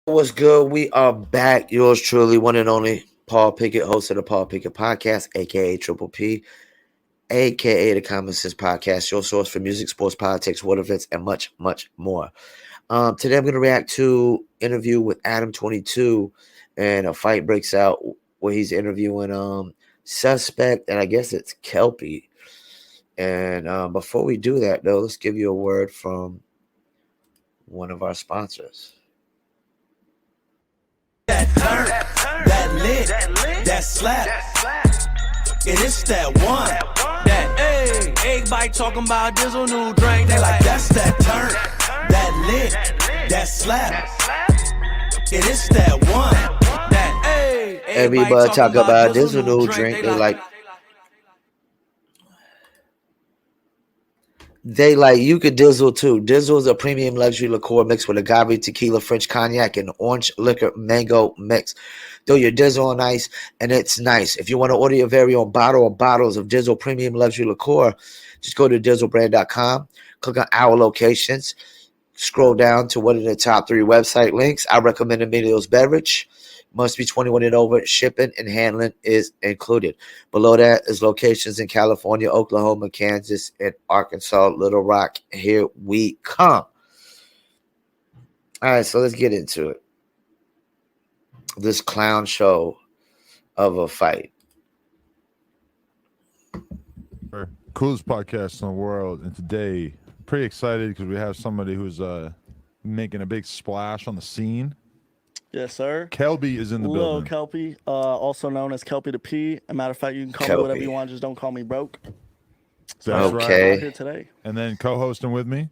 What's good? We are back. Yours truly, one and only Paul Pickett, host of the Paul Pickett Podcast, aka Triple P, aka the Common Sense Podcast, your source for music, sports, politics, world events, and much, much more. Today I'm going to react to interview with Adam 22, and a fight breaks out where he's interviewing suspect, and I guess it's Kelpy. And before we do that, though, let's give you a word from one of our sponsors. That turn, that lit, that slap. It is that one. That everybody talking about Dizzle new drink. They like that's that turn, that lit, that slap. It is that one. That everybody talk about Dizzle new drink. They like you could Dizzle too. Dizzle is a premium luxury liqueur mixed with agave, tequila, French cognac, and orange liquor mango mix. Throw your Dizzle on ice, and it's nice. If you want to order your very own bottle or bottles of Dizzle premium luxury liqueur, just go to dizzlebrand.com, click on our locations, scroll down to one of the top 3 website links. I recommend Emilio's Beverage. Must be 21 and over. Shipping and handling is included. Below that is locations in California, Oklahoma, Kansas, and Arkansas, Little Rock. Here we come. All right, so let's get into it. This clown show of a fight. Coolest podcast in the world. And today, pretty excited because we have somebody who's making a big splash on the scene. Yes, sir. Kelpy is in the Hello, building. Kelpy, also known as Kelpy the P. As a matter of fact, you can call Kelpy. me whatever you want. Just don't call me broke. So That's Okay. I'm here today. And then co-hosting with me.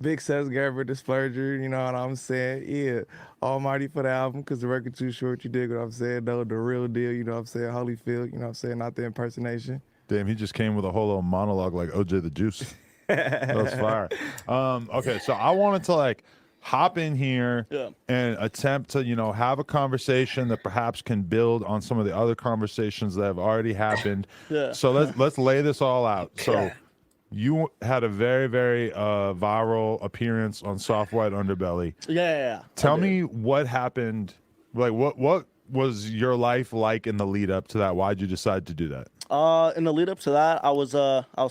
Big Seth's Gerber Disperger, you know what I'm saying? Yeah, Almighty for the album, because the record too short, you dig what I'm saying, though, the real deal, you know what I'm saying, Holyfield, you know what I'm saying, not the impersonation. Damn, he just came with a whole little monologue like OJ the Juice. That was fire. Okay, so I wanted to hop in here and attempt to, have a conversation that perhaps can build on some of the other conversations that have already happened. Yeah. So let's lay this all out. So you had a very, very viral appearance on Soft White Underbelly. Yeah. Tell me what happened. Like, what was your life like in the lead up to that? Why'd you decide to do that? In the lead up to that, I was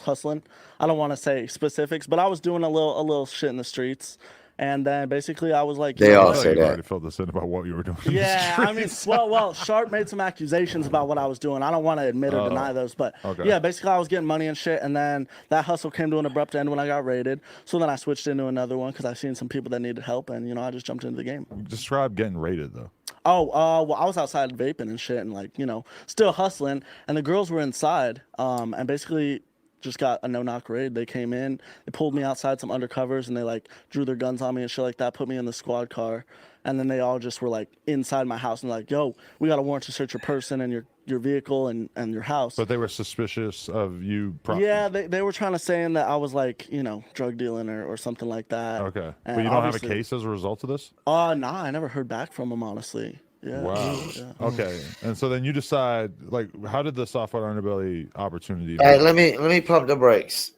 hustling. I don't want to say specifics, but I was doing a little shit in the streets. And then basically I was like, They all I say you that. already filled this in about what you were doing. Yeah, I mean, well, Sharp made some accusations about what I was doing. I don't want to admit or deny those, but okay. yeah, basically I was getting money and shit, and then that hustle came to an abrupt end when I got raided. So then I switched into another one because I seen some people that needed help, and I just jumped into the game. Describe getting raided though. Well, I was outside vaping and shit, and still hustling, and the girls were inside, and basically just got a no-knock raid. They came in, they pulled me outside some undercovers, and they drew their guns on me and shit like that, put me in the squad car, and then they all just were inside my house and yo, we got a warrant to search your person and your vehicle and your house. But they were suspicious of you. Yeah, they were trying to say that I was drug dealing or something like that. Okay, And but you don't have a obviously- case as a result of this. Nah, I never heard back from them, honestly. Yeah. Wow. Yeah. Okay, and so then you decide, how did the Soft White Underbelly opportunity? All right, let me pump the brakes.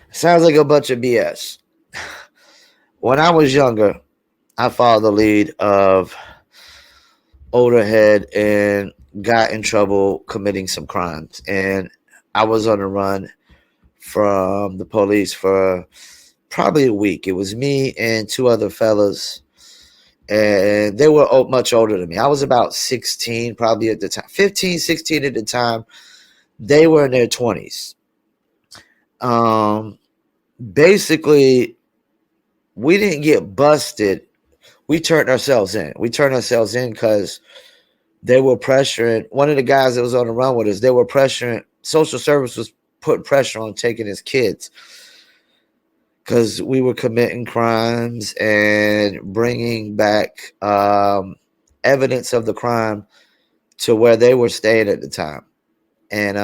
Sounds like a bunch of BS. When I was younger, I followed the lead of older head and got in trouble committing some crimes. And I was on the run from the police for probably a week. It was me and 2 other fellas, and they were much older than me. I was about 16 probably at the time, 15, 16 at the time. They were in their 20s. Basically, we didn't get busted. We turned ourselves in. We turned ourselves in because they were pressuring. One of the guys that was on the run with us, they were pressuring. Social service was putting pressure on taking his kids because we were committing crimes and bringing back evidence of the crime to where they were staying at the time. And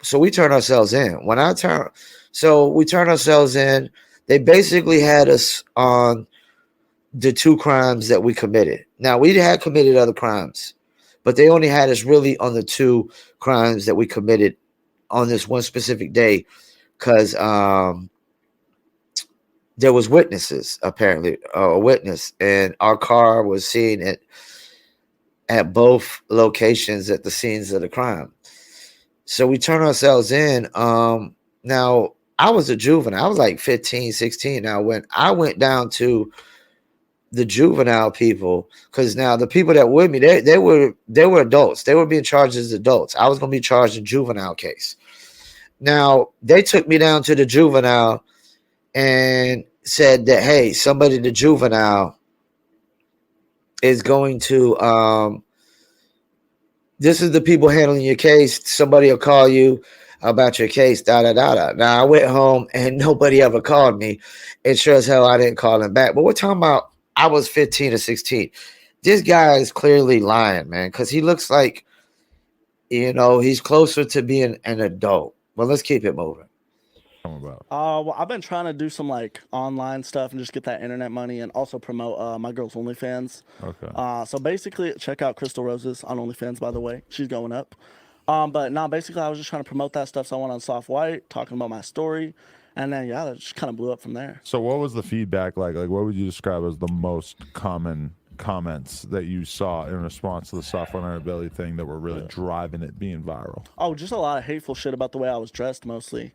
so we turned ourselves in. We turned ourselves in. They basically had us on the 2 crimes that we committed. Now, we had committed other crimes, but they only had us really on the 2 crimes that we committed on this one specific day because there was witnesses, apparently, a witness, and our car was seen at both locations at the scenes of the crime. So we turn ourselves in. Now I was a juvenile. I was like 15, 16. Now when I went down to the juvenile people, because now the people that were with me, they were adults. They were being charged as adults. I was gonna be charged in juvenile case. Now they took me down to the juvenile and said that, hey, somebody in the juvenile is going to this is the people handling your case. Somebody will call you about your case, da da da da. Now I went home and nobody ever called me. And sure as hell I didn't call them back. But we're talking about I was 15 or 16. This guy is clearly lying, man, because he looks like, he's closer to being an adult. Well, let's keep it moving. About? Well, I've been trying to do some like online stuff and just get that internet money and also promote my girl's OnlyFans. Okay. So basically, check out Crystal Roses on OnlyFans, by the way. She's going up. But no, basically, I was just trying to promote that stuff. So I went on Soft White, talking about my story. And then, yeah, that just kind of blew up from there. So what was the feedback like? Like, what would you describe as the most common comments that you saw in response to the soft vulnerability thing that were really driving it being viral? Oh, just a lot of hateful shit about the way I was dressed, mostly.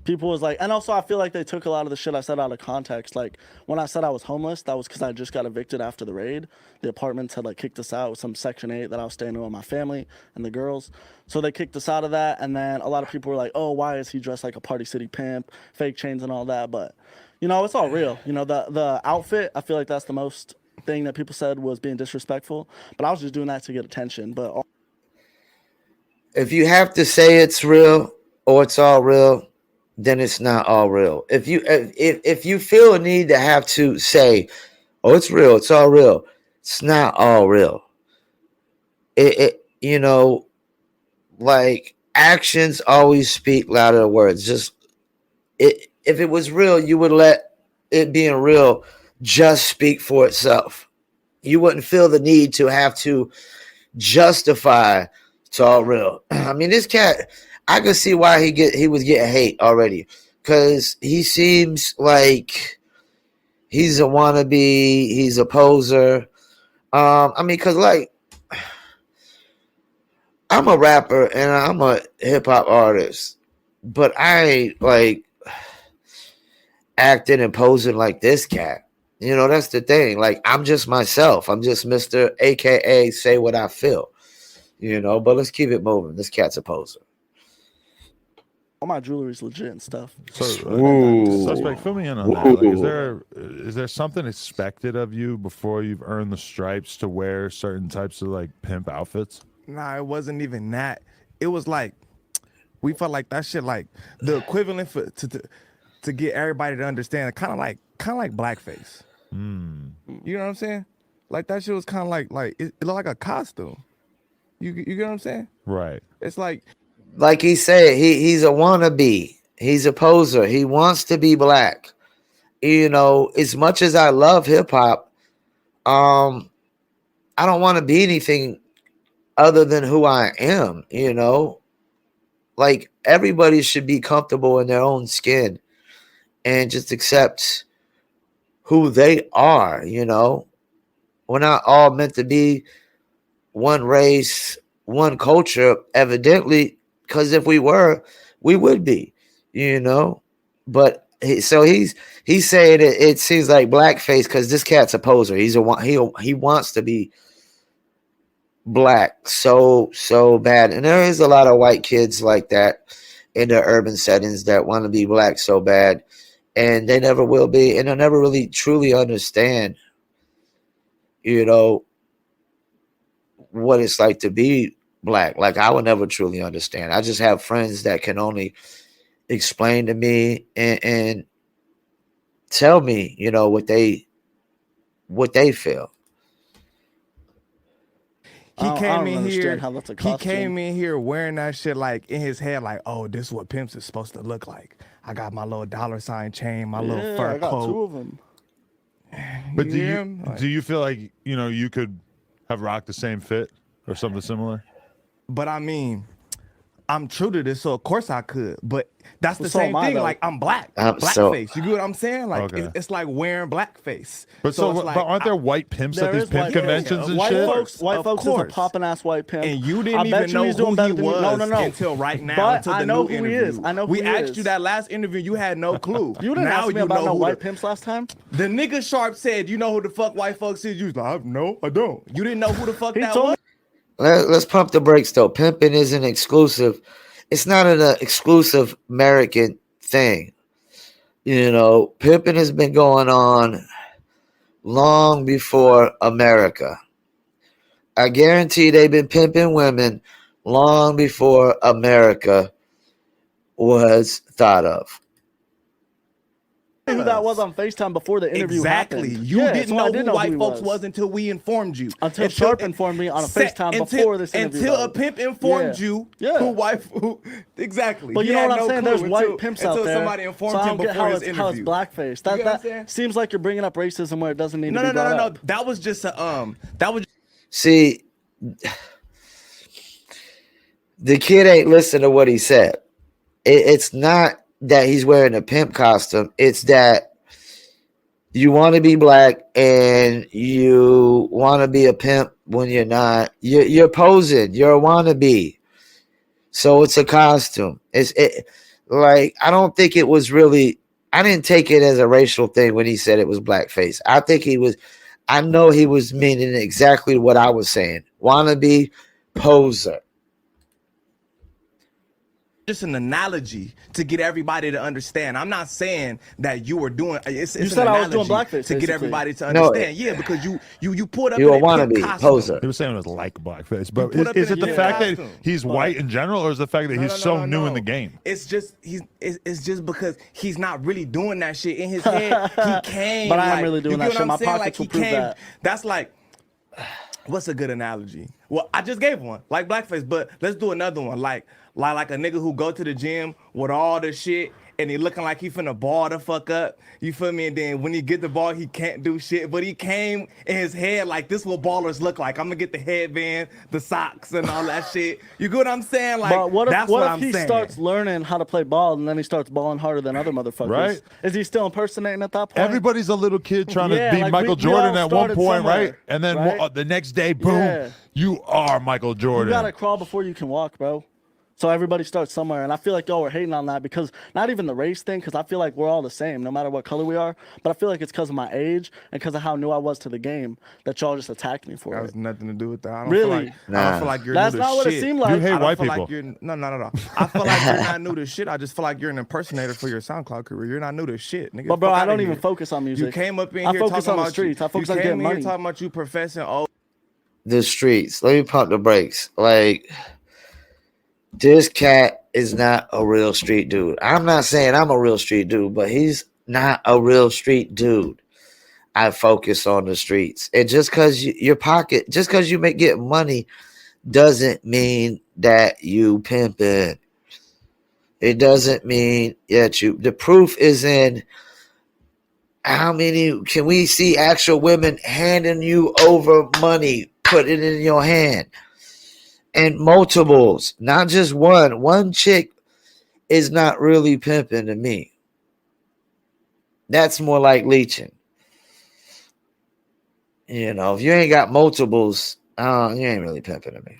People was like, and also I feel like they took a lot of the shit I said out of context. Like when I said I was homeless, that was because I just got evicted after the raid. The apartments had like kicked us out with some Section 8 that I was staying in with my family and the girls. So they kicked us out of that. And then a lot of people were like, oh, why is he dressed like a Party City pimp, fake chains and all that? But, it's all real. The outfit, I feel like that's the most thing that people said was being disrespectful. But I was just doing that to get attention. But if you have to say it's real or it's all real, then it's not all real. If you feel a need to have to say, oh, it's real, it's all real, it's not all real. Like actions always speak louder than words. If it was real, you would let it being real just speak for itself. You wouldn't feel the need to have to justify it's all real. I mean, this cat, I could see why he was getting hate already, because he seems like he's a wannabe, he's a poser. Because like I'm a rapper and I'm a hip hop artist, but I ain't like acting and posing like this cat. That's the thing. Like I'm just myself. I'm just Mr. AKA say what I feel. But let's keep it moving. This cat's a poser. all my jewelry's legit and stuff. So, suspect, fill me in on that. Like, is there something expected of you before you've earned the stripes to wear certain types of like pimp outfits? Nah, it wasn't even that. It was like we felt like that shit, like the equivalent to get everybody to understand, kind of like blackface. You know what I'm saying? Like that shit was kind of like it looked like a costume. You get what I'm saying? Right. It's like he said, he's a wannabe. He's a poser. He wants to be black. As much as I love hip hop, I don't want to be anything other than who I am. Like everybody should be comfortable in their own skin and just accept who they are. We're not all meant to be one race, one culture, evidently, because if we were, we would be, But he's saying it seems like blackface because this cat's a poser. He wants to be black so bad, and there is a lot of white kids like that in the urban settings that want to be black so bad, and they never will be, and they'll never really truly understand, what it's like to be black. Like I would never truly understand. I just have friends that can only explain to me and tell me, what they feel. he came in here. How that's a He costume. came in here wearing that shit like in his head, like, oh, this is what pimps is supposed to look like. I got my little $sign chain, my little fur I got coat. 2 of them. But Yeah, do you feel like you could have rocked the same fit or something similar? But I mean, I'm true to this, so of course I could. But that's the so same am I, thing. though. Like I'm black, So- blackface. You get what I'm saying? Like Okay. it's like wearing blackface. But it's but like, aren't there white pimps at There these is pimp white conventions and white shit? folks, white Of folks is a course. poppin' ass white pimp. And you I didn't bet even you know he's doing who better he than me. was No. until right now. But Until I the know new who he interview. is. I know who we he asked is. you that last interview. You had no clue. You didn't now ask me you about know no who white the- pimps last time. The nigga Sharp said, "You know who the fuck white folks is?" You was like, "No, I don't." You didn't know who the fuck He that told was. me. Let's pump the brakes though. Pimping isn't exclusive. It's not an exclusive American thing. You know, pimping has been going on long before America. I guarantee they've been pimping women long before America was thought of. Who that was on FaceTime before the interview Exactly. happened. You Yeah, didn't so I know did who white he folks was until we informed you. Until Sharp informed me on a FaceTime before this interview. Until a though. pimp informed you Yeah. who exactly. But He you know had what I'm no saying? clue There's until- white pimps out until there. somebody informed so I him don't get before how his it's, how it's interview. blackface. You get what I'm That saying? seems like you're bringing up racism where it doesn't need to be brought up. That was just a that was See, the kid ain't listen to what he said. It's not that he's wearing a pimp costume. It's that you want to be black and you want to be a pimp when you're not. You're posing. You're a wannabe. So it's a costume. Like I don't think it was really. I didn't take it as a racial thing when he said it was blackface. I think he was. I know he was meaning exactly what I was saying. Wannabe poser. just an analogy to get everybody to understand. I'm not saying that you were doing. It's You an said I was doing analogy blackface, to get basically. everybody to No. understand. Yeah, because you pulled up You in a a pimp wannabe costume. poser. He was saying it was like blackface, but put up is in it a the pimp fact that costume. he's white in general, or is it the fact that he's so new in the game? It's just it's just because he's not really doing that shit in his head. He came, But I am like, really doing you get that what shit. I'm My saying? pockets Like, will he prove came. that. That's like. What's a good analogy? Well, I just gave one, like blackface, but let's do another one, like a nigga who go to the gym with all the shit and he looking like he finna ball the fuck up. You feel me? And then when he get the ball, he can't do shit. But he came in his head like this what ballers look like. I'm gonna get the headband, the socks, and all that shit. You get what I'm saying? Like But what if, that's what if I'm he saying. starts learning how to play ball and then he starts balling harder than other motherfuckers? Right. Is he still impersonating at that point? Everybody's a little kid trying Yeah, to be like Michael we Jordan all at one started point, somewhere, right? And then right? The next day, boom, Yeah. you are Michael Jordan. You gotta crawl before you can walk, bro. So everybody starts somewhere, and I feel like y'all were hating on that because not even the race thing, because I feel like we're all the same, no matter what color we are. But I feel like it's because of my age and because of how new I was to the game that y'all just attacked me for That it. has nothing to do with that. I don't Really? feel like, I Nah. don't feel like you're That's new to not what it shit. seemed like. You hate I don't white feel people. Like you're, no. I feel like you're not new to shit. I just feel like you're an impersonator for your SoundCloud career. You're not new to shit, nigga. But bro, Fuck I outta don't even here. focus on music. You came up in I here focus talking on the about streets. I focus you on came getting in here money. talking about you professing. Oh, The streets. Let me pump the brakes. Like, this cat is not a real street dude. I'm not saying I'm a real street dude, but he's not a real street dude. I focus on the streets. And just because your pocket, just because you make get money doesn't mean that you pimping. It doesn't mean that you, the proof is in how many, can we see actual women handing you over money, put it in your hand? And multiples, not just one. One chick is not really pimping to me. That's more like leeching. You know, if you ain't got multiples, you ain't really pimping to me.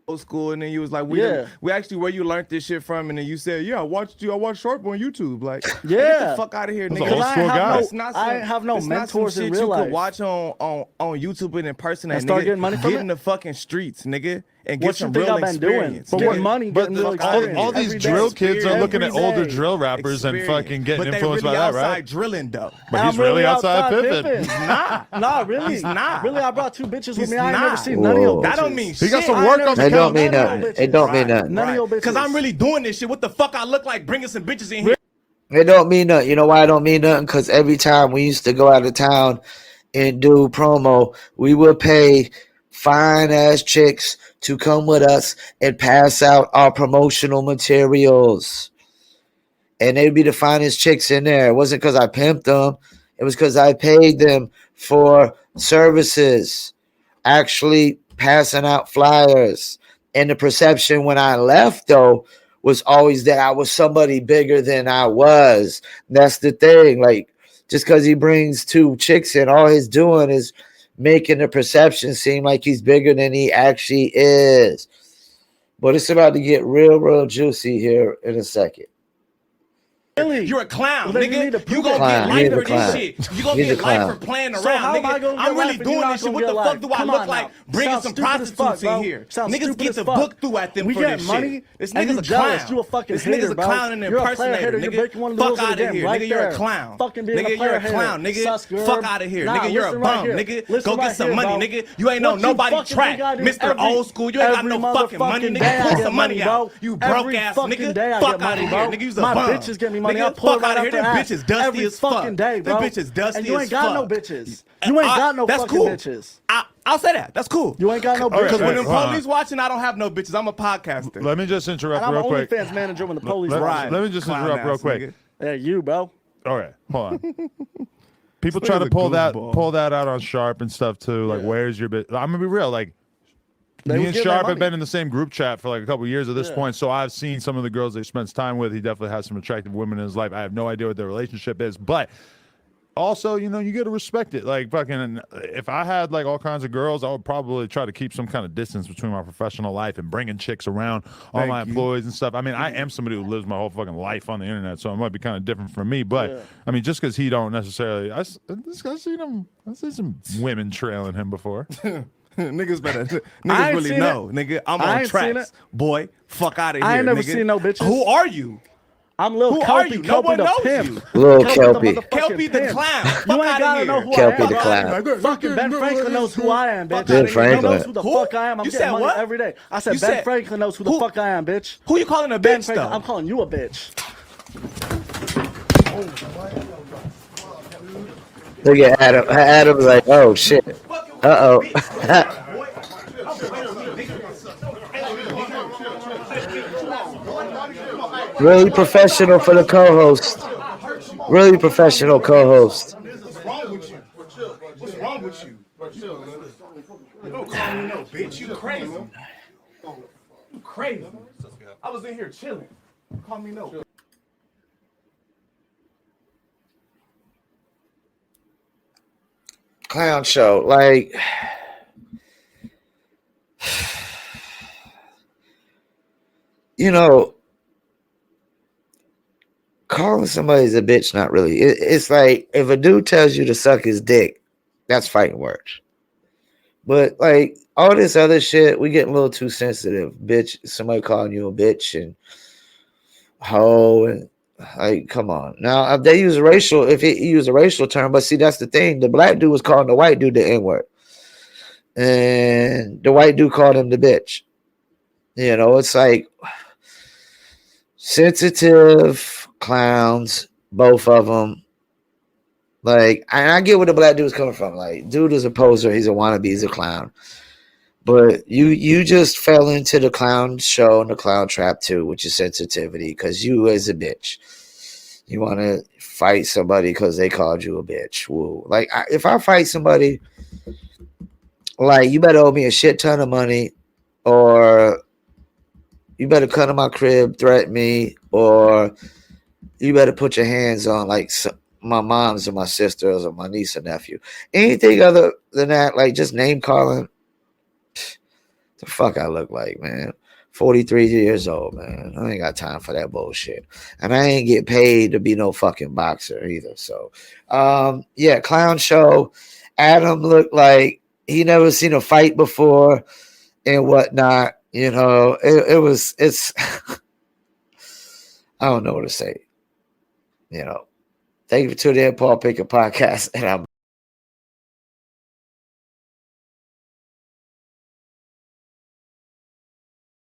old school, and then you was like, Yeah. we actually where you learned this shit from, and then you said, yeah, I watched Sharp on YouTube. Like, get the Yeah. fuck out of here, That's nigga. an old school guy. It's not I have no it's not some mentors in shit real you life. could watch on YouTube and impersonate. And start nigga. getting money from Get it? in the fucking streets, nigga, and get What you some think real I've been doing? experience. For Get what it. money? But Getting real fuck outta experience. here. all these Every drill day. kids are Every looking at older day. drill rappers and fucking getting but they influenced really by that, outside right? drilling though. But he's really outside pimping. He's not. Nah, really. He's not. Really, I brought two bitches with He's me. I ain't never not. seen none of your Whoa. bitches. That don't mean He shit. got some I work ain't on the It never don't count. mean None of nothing. your It don't bitches. mean nothing. None of your bitches. Because I'm really doing this shit. What the fuck I look like bringing some bitches in here? It don't mean nothing. You know why it don't mean nothing? Because every time we used to go out of town and do promo, we would pay fine ass chicks to come with us and pass out our promotional materials. And they'd be the finest chicks in there. It wasn't because I pimped them. It was because I paid them for services, actually passing out flyers, And the perception when I left, though, was always that I was somebody bigger than I was. That's the thing. Like, just because he brings 2 chicks in, all he's doing is making the perception seem like he's bigger than he actually is. But it's about to get real juicy here in a second. Really? You're a clown, Well, nigga. you You gonna clown. get He's life a for clown. this shit. You gonna He's get a life clown. for playing So around, how am I nigga. gonna get I'm really life and doing you're this shit. not What gonna the get fuck life? do I Come look on like? now. Bringing Sounds some stupid as prostitutes fuck, bro. in here. Sounds Niggas stupid get as the fuck. book through at them We for get this money, shit. This and nigga's you a jealous. clown. You a fucking This hater, nigga's a bro. clown and an You're a player impersonator, hater. You're breaking one of the nigga. rules Fuck of the out of game here, right nigga. You're there. a clown. Fucking being a Nigga, you're player a clown, hater. nigga. Sus, girl. Fuck out of here, Nah, nigga. You're a listen right bum, here. nigga. Listen Go right get some here, money, bro. nigga. You ain't know What you nobody fucking track. think I do Mr. every- Old School, you ain't got every no fucking money, motherfucking nigga. day I Pull get some money money, out. bro. You broke Every ass fucking nigga. day I Fuck get out money, of here, bro. nigga. You's a My bum. bitches get me money. Nigga, I pull it fuck right out of out here. their Them ass bitches dusty every as fuck. fucking day, bro. Them bitches dusty And you as ain't got no fuck. bitches. You ain't got no That's fucking cool. bitches. I'll say that. That's cool. You ain't got no Okay, Because when bitches. them hold on. police watching, I don't have no bitches. I'm a podcaster. Let me just interrupt And I'm real an quick. OnlyFans manager when the police Let, watch. let me just Clown interrupt real ass quick. nigga. Yeah, you, bro. Okay, hold on. People This try to nigga's a goofball. pull that out on Sharp and stuff too. Like, Yeah. where's your bit? I'm gonna be real. Like, They me was and getting their Sharp have money. been in the same group chat for like a couple years at this Yeah. point, so I've seen some of the girls that he spends time with. He definitely has some attractive women in his life. I have no idea what their relationship is, but also, you know, you got to respect it. Like, fucking, if I had like all kinds of girls, I would probably try to keep some kind of distance between my professional life and bringing chicks around all Thank my you. employees and stuff. I mean, I am somebody who lives my whole fucking life on the internet, so it might be kind of different for me. But Yeah. I mean, just because he don't necessarily, this guy's seen him. I've seen some women trailing him before. Niggas better. I Niggas ain't really seen know, nigga. I'm I on ain't seen tracks, it. boy. Fuck out of here, I ain't never nigga. seen no bitches. Who are you? I'm Lil Who Kelpy, are you? No Kelpy one the knows pimp. you. Lil Kelpy Kelpy. the motherfucking Kelpy the pimp. clown. You Fuck ain't outta gotta here. know who Kelpy I the am. clown. Bro. Fucking Ben Franklin knows who I am, bitch. Fuck Ben outta here. Franklin. He knows who the Who? fuck I am. I'm You getting said money what? every day. I said You Ben said- Franklin knows who the Who- fuck I am, bitch. Who you calling a Ben bitch Franklin. though? I'm calling you a bitch. Look at Adam. Adam's like, oh shit. Uh-oh. Really professional for the co-host. Really professional co-host. What's wrong with you? What's wrong with you? You don't call me no bitch. You crazy. You crazy. I was in here chilling. Call me no. Clown show. Like, you know, calling somebody's a bitch, not really. It's like if a dude tells you to suck his dick, that's fighting words. But like all this other shit, we get a little too sensitive. Bitch, somebody calling you a bitch and hoe and like, come on. Now if they use racial, if he use a racial term, but see that's the thing. The black dude was calling the white dude the N-word. And the white dude called him the bitch. You know, it's like sensitive clowns, both of them. Like, and I get where the black dude's coming from. Like, dude is a poser, he's a wannabe, he's a clown. But you just fell into the clown show and the clown trap too, which is sensitivity, because you as a bitch, you want to fight somebody because they called you a bitch. Woo. Like, if I fight somebody, like, you better owe me a shit ton of money, or you better come to my crib, threaten me, or you better put your hands on like my mom's or my sisters or my niece or nephew. Anything other than that, like just name calling, the fuck I look like, man. 43 years old, man. I ain't got time for that bullshit. And I ain't get paid to be no fucking boxer either. So, yeah, clown show. Adam looked like he never seen a fight before and whatnot. You know, it's, I don't know what to say. You know, thank you for tuning in, Paul Pickett Podcast, and I'm